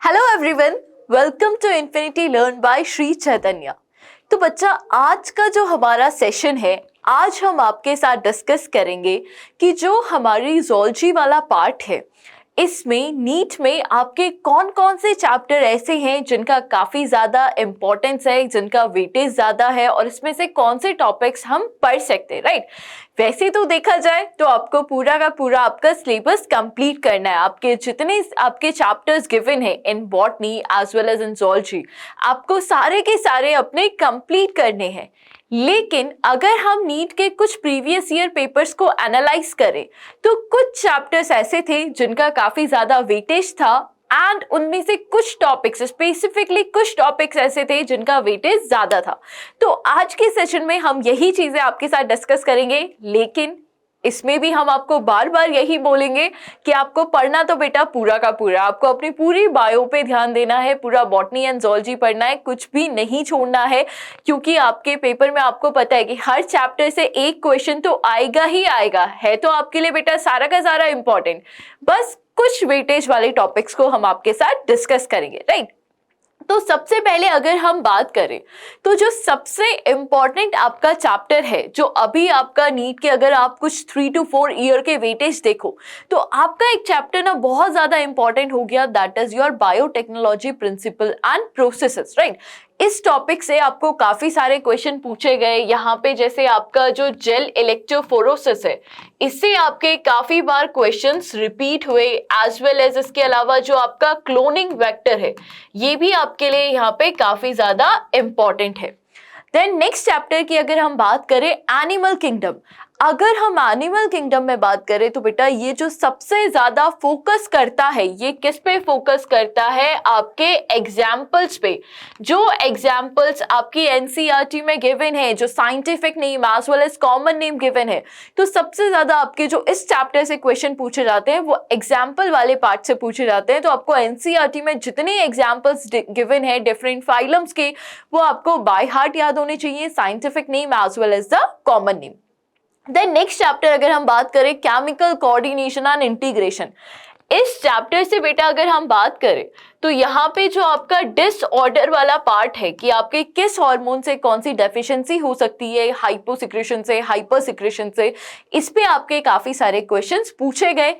Hello everyone, welcome to infinity learn by Sri Chaitanya. तो बच्चा, आज का जो हमारा सेशन है, आज हम आपके साथ डिस्कस करेंगे कि जो हमारी ज़ूलॉजी वाला पार्ट है, इसमें नीट में आपके कौन कौन से चैप्टर ऐसे हैं जिनका काफ़ी ज़्यादा इम्पोर्टेंस है, जिनका वेटेज ज़्यादा है, और इसमें से कौन से टॉपिक्स हम पढ़ सकते हैं, राइट। वैसे तो देखा जाए तो आपको पूरा का पूरा आपका सिलेबस कंप्लीट करना है। आपके जितने आपके चैप्टर्स गिवन है in botany as well as in zoology, आपको सारे के सारे अपने कंप्लीट करने हैं। लेकिन अगर हम नीट के कुछ प्रीवियस ईयर पेपर्स को एनालाइज करें तो कुछ चैप्टर्स ऐसे थे जिनका काफ़ी ज़्यादा वेटेज था, एंड उनमें से कुछ टॉपिक्स, स्पेसिफिकली कुछ टॉपिक्स ऐसे थे जिनका वेटेज ज़्यादा था। तो आज के सेशन में हम यही चीज़ें आपके साथ डिस्कस करेंगे, लेकिन इसमें भी हम आपको बार बार यही बोलेंगे कि आपको पढ़ना तो बेटा पूरा का पूरा, आपको अपनी पूरी बायो पे ध्यान देना है, पूरा बॉटनी एंड ज़ूलॉजी पढ़ना है, कुछ भी नहीं छोड़ना है, क्योंकि आपके पेपर में आपको पता है कि हर चैप्टर से एक क्वेश्चन तो आएगा ही आएगा। है तो आपके लिए बेटा सारा का सारा इंपॉर्टेंट, बस कुछ वेटेज वाले टॉपिक्स को हम आपके साथ डिस्कस करेंगे, राइट। तो सबसे पहले अगर हम बात करें तो जो सबसे इम्पॉर्टेंट आपका चैप्टर है, जो अभी आपका नीट के, अगर आप कुछ 3 to 4 ईयर के वेटेज देखो तो आपका एक चैप्टर ना बहुत ज़्यादा इंपॉर्टेंट हो गया, that is your biotechnology principle and processes, right. इस टॉपिक से आपको काफ़ी सारे क्वेश्चन पूछे गए यहाँ पे, जैसे आपका जो जेल इलेक्ट्रोफोरोसिस है, इससे आपके काफ़ी बार क्वेश्चंस रिपीट हुए, एज वेल एज इसके अलावा जो आपका क्लोनिंग वेक्टर है, ये भी आपके लिए यहाँ पे काफ़ी ज़्यादा इम्पॉर्टेंट है। देन नेक्स्ट चैप्टर की अगर हम बात करें, एनिमल किंगडम। अगर हम एनिमल किंगडम में बात करें तो बेटा ये जो सबसे ज्यादा फोकस करता है, ये किस पे फोकस करता है? आपके एग्जाम्पल्स पे। जो एग्जाम्पल्स आपकी एनसीईआरटी में गिवन है, जो scientific name as well as common name given है, तो सबसे ज्यादा आपके जो इस चैप्टर से क्वेश्चन पूछे जाते हैं वो एग्जाम्पल वाले पार्ट से पूछे जाते हैं। तो आपको एनसीईआरटी में जितने एग्जाम्पल्स गिवन है डिफरेंट फाइलम्स के, वो आपको बाय हार्ट याद होने चाहिए, scientific name as well as the common name. Then next chapter अगर हम बात करें, केमिकल कोऑर्डिनेशन एंड इंटीग्रेशन। इस चैप्टर से बेटा अगर हम बात करें तो यहाँ पे जो आपका डिसऑर्डर वाला पार्ट है कि आपके किस हार्मोन से कौन सी डेफिशिएंसी हो सकती है, हाइपोसिक्रेशन से, हाइपरसिक्रेशन से, इस पे आपके काफी सारे क्वेश्चंस पूछे गए।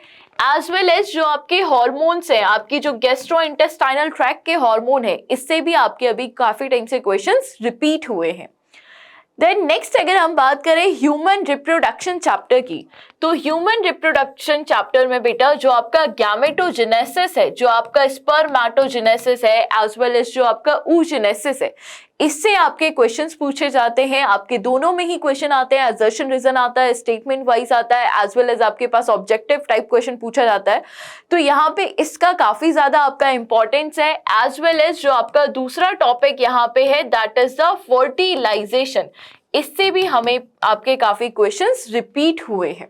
एज वेल एज जो आपके हार्मोन्स हैं, आपकी जो गैस्ट्रोइंटेस्टाइनल ट्रैक्ट के हार्मोन है, इससे भी आपके अभी काफी टाइम से क्वेश्चंस रिपीट हुए हैं। देन नेक्स्ट अगर हम बात करें ह्यूमन रिप्रोडक्शन चैप्टर की, तो ह्यूमन रिप्रोडक्शन चैप्टर में बेटा जो आपका गैमेटोजेनेसिस है, जो आपका स्पर्मेटोजेनेसिस है, एज वेल एज जो आपका oogenesis है, इससे आपके क्वेश्चंस पूछे जाते हैं। आपके दोनों में ही क्वेश्चन आते हैं, असर्शन रीजन आता है, स्टेटमेंट वाइज आता है, एज वेल एज आपके पास ऑब्जेक्टिव टाइप क्वेश्चन पूछा जाता है। तो यहाँ पे इसका काफी ज्यादा आपका इंपॉर्टेंस है। एज वेल एज जो आपका दूसरा टॉपिक यहाँ पे है, दैट इज द फर्टिलाइजेशन, इससे भी हमें आपके काफी क्वेश्चंस रिपीट हुए हैं।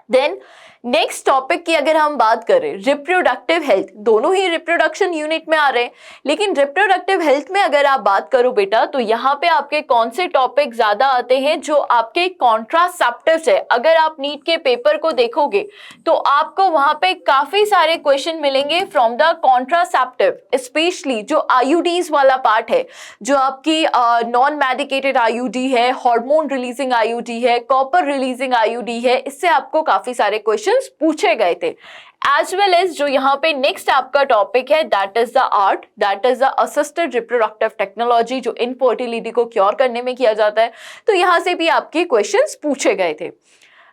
देन नेक्स्ट टॉपिक की अगर हम बात करें, रिप्रोडक्टिव हेल्थ, दोनों ही रिप्रोडक्शन यूनिट में आ रहे हैं, लेकिन रिप्रोडक्टिव हेल्थ में अगर आप बात करो बेटा तो यहाँ पे आपके कौन से टॉपिक ज्यादा आते हैं? जो आपके कॉन्ट्रासेप्टिव्स है। अगर आप नीट के पेपर को देखोगे तो आपको वहां पे काफी सारे क्वेश्चन मिलेंगे फ्रॉम द कॉन्ट्रासेप्टिव, स्पेशली जो आईयूडीज वाला पार्ट है, जो आपकी नॉन मेडिकेटेड आईयूडी है, हार्मोन रिलीजिंग आईयूडी है, कॉपर रिलीजिंग आईयूडी है, इससे आपको काफी सारे क्वेश्चन पूछे गए थे। एज वेल एज जो यहाँ पे नेक्स्ट आपका टॉपिक है, that is the art, that is the assisted reproductive technology, जो इनफर्टिलिटी को क्योर करने में किया जाता है। तो यहाँ से भी आपके क्वेश्चंस पूछे गए थे।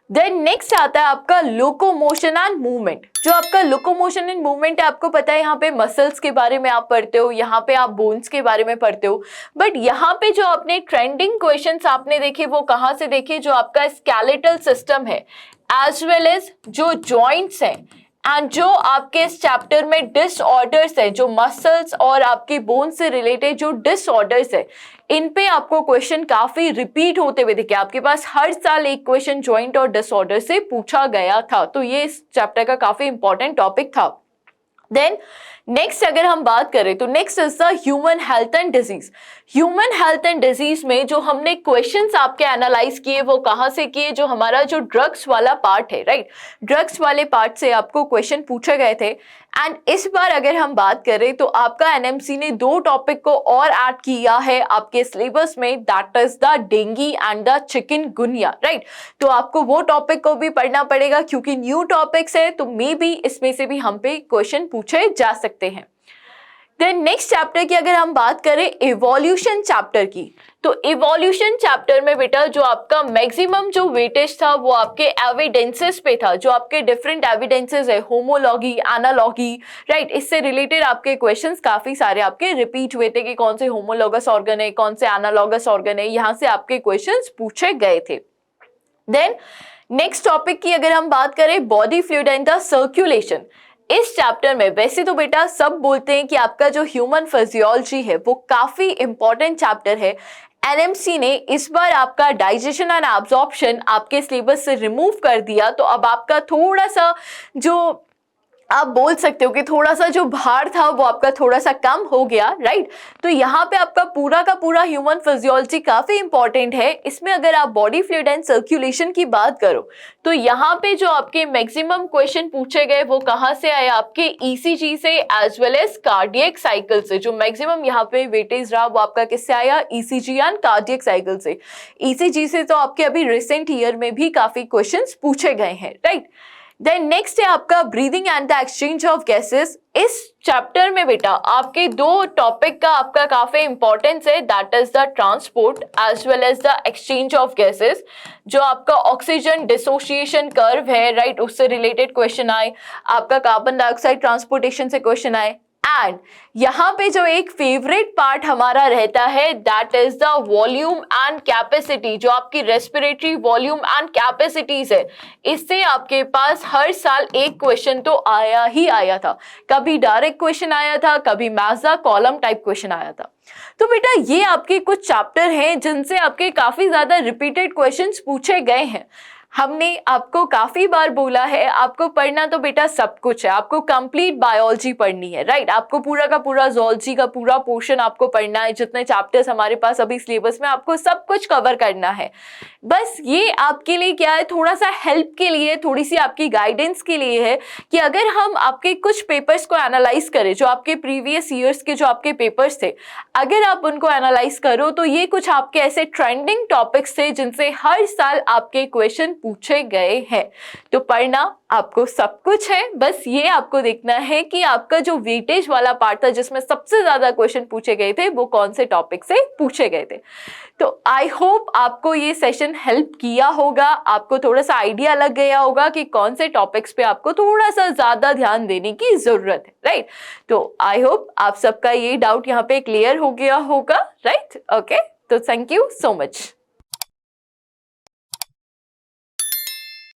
देन नेक्स्ट आता है आपका लोकोमोशन एंड मूवमेंट। जो आपका लोकोमोशन एंड मूवमेंट है, आपको पता है यहाँ पे मसल्स के बारे में आप पढ़ते हो, यहाँ पे आप बोन्स के बारे में पढ़ते हो, बट यहाँ पे जो आपने ट्रेंडिंग क्वेश्चंस आपने देखे वो कहाँ से देखे? जो आपका स्केलेटल सिस्टम है, एज वेल एज जो जॉइंट्स हैं, एंड जो आपके इस चैप्टर में डिसऑर्डर्स है, जो मसल्स और आपके बोन से रिलेटेड जो डिसऑर्डर्स है, इन पे आपको क्वेश्चन काफी रिपीट होते हुए दिखे। आपके पास हर साल एक क्वेश्चन जॉइंट और डिसऑर्डर से पूछा गया था, तो ये इस चैप्टर का काफी इंपॉर्टेंट टॉपिक था। देन नेक्स्ट अगर हम बात करें तो next is the human health and disease. Human health and disease में जो हमने क्वेश्चंस आपके एनालाइज किए वो कहाँ से किए? जो हमारा जो ड्रग्स वाला पार्ट है, राइट, ड्रग्स वाले पार्ट से आपको क्वेश्चन पूछे गए थे। एंड इस बार अगर हम बात करें तो आपका एनएमसी ने 2 टॉपिक को और ऐड किया है आपके सिलेबस में, that is the dengue and the chikungunya, right. तो आपको वो टॉपिक को भी पढ़ना पड़ेगा क्योंकि न्यू टॉपिक्स है, तो मे बी इसमें से भी हम पे क्वेश्चन पूछे जा सकते हैं। देन नेक्स्ट चैप्टर की अगर हम बात करें इवोल्यूशन चैप्टर की, तो इवोल्यूशन चैप्टर में बेटा जो आपका मैक्सिमम जो वेटेज था वो आपके एविडेंसेस पे था, जो आपके डिफरेंट एविडेंसेस है, होमोलॉगी, एनालॉगी, राइट। इससे रिलेटेड आपके क्वेश्चंस काफी सारे आपके रिपीट हुए थे कि कौन से होमोलॉगस ऑर्गन है, कौन से एनालॉगस ऑर्गन है, यहाँ से आपके क्वेश्चंस पूछे गए थे। देन नेक्स्ट टॉपिक की अगर हम बात करें body fluid and the circulation, इस चैप्टर में वैसे तो बेटा सब बोलते हैं कि आपका जो ह्यूमन फिजियोलॉजी है वो काफी इंपॉर्टेंट चैप्टर है। एनएमसी ने इस बार आपका डाइजेशन एंड एब्जॉर्प्शन आपके सिलेबस से रिमूव कर दिया, तो अब आपका थोड़ा सा जो आप बोल सकते हो कि थोड़ा सा जो भार था वो आपका थोड़ा सा कम हो गया, राइट। तो यहाँ पे आपका पूरा का पूरा ह्यूमन फिजियोलॉजी काफी इंपॉर्टेंट है। इसमें अगर आप बॉडी फ्लूइड एंड सर्कुलेशन की बात करो तो यहाँ पे जो आपके मैक्सिमम क्वेश्चन पूछे गए वो कहाँ से आए, आपके ईसीजी से as well as cardiac cycle से। जो मैक्सिमम यहाँ पे वेटेज रहा वो आपका किससे आया, ईसीजी एंड कार्डियक साइकिल से। ईसीजी से तो आपके अभी रिसेंट ईयर में भी काफी क्वेश्चन पूछे गए हैं, राइट। देन नेक्स्ट है आपका breathing and the exchange of gases. इस चैप्टर में बेटा आपके 2 टॉपिक का आपका काफी इंपॉर्टेंस है, that is the transport as well as the exchange of gases. जो आपका ऑक्सीजन डिसोसिएशन कर्व है, राइट, उससे रिलेटेड क्वेश्चन आए, आपका कार्बन डाइऑक्साइड ट्रांसपोर्टेशन से क्वेश्चन आए। एंड यहाँ पे जो एक फेवरेट पार्ट हमारा रहता है that is the volume and capacity, जो आपकी रेस्पिरेटरी वॉल्यूम एंड कैपेसिटीज है। इससे आपके पास हर साल एक क्वेश्चन तो आया ही आया था, कभी डायरेक्ट क्वेश्चन आया था, कभी मैज़ा कॉलम टाइप क्वेश्चन आया था। तो बेटा ये आपके कुछ चैप्टर हैं जिनसे आपके काफी ज्यादा रिपीटेड क्वेश्चंस पूछे गए हैं। हमने आपको काफी बार बोला है आपको पढ़ना तो बेटा सब कुछ है, आपको कंप्लीट बायोलॉजी पढ़नी है, राइट। आपको पूरा का पूरा जूलॉजी का पूरा पोर्शन आपको पढ़ना है, जितने चैप्टर्स हमारे पास अभी सिलेबस में आपको सब कुछ कवर करना है। बस ये आपके लिए क्या है, थोड़ा सा हेल्प के लिए, थोड़ी सी आपकी गाइडेंस के लिए है कि अगर हम आपके कुछ पेपर्स को एनालाइज करें, जो आपके प्रीवियस ईयर्स के जो आपके पेपर्स थे, अगर आप उनको एनालाइज करो तो ये कुछ आपके ऐसे ट्रेंडिंग टॉपिक्स थे जिनसे हर साल आपके क्वेश्चन पूछे गए हैं। तो पढ़ना आपको सब कुछ है, बस ये आपको देखना है कि आपका जो वेटेज वाला पार्ट था जिसमें सबसे ज्यादा क्वेश्चन पूछे गए थे वो कौन से टॉपिक से पूछे गए थे। तो आई होप आपको ये सेशन हेल्प किया होगा, आपको थोड़ा सा आइडिया लग गया होगा कि कौन से टॉपिक्स पे आपको थोड़ा सा ज्यादा ध्यान देने की जरूरत है, राइट। तो आई होप आप सबका ये डाउट यहाँ पे क्लियर हो गया होगा, राइट। ओके, तो थैंक यू सो मच।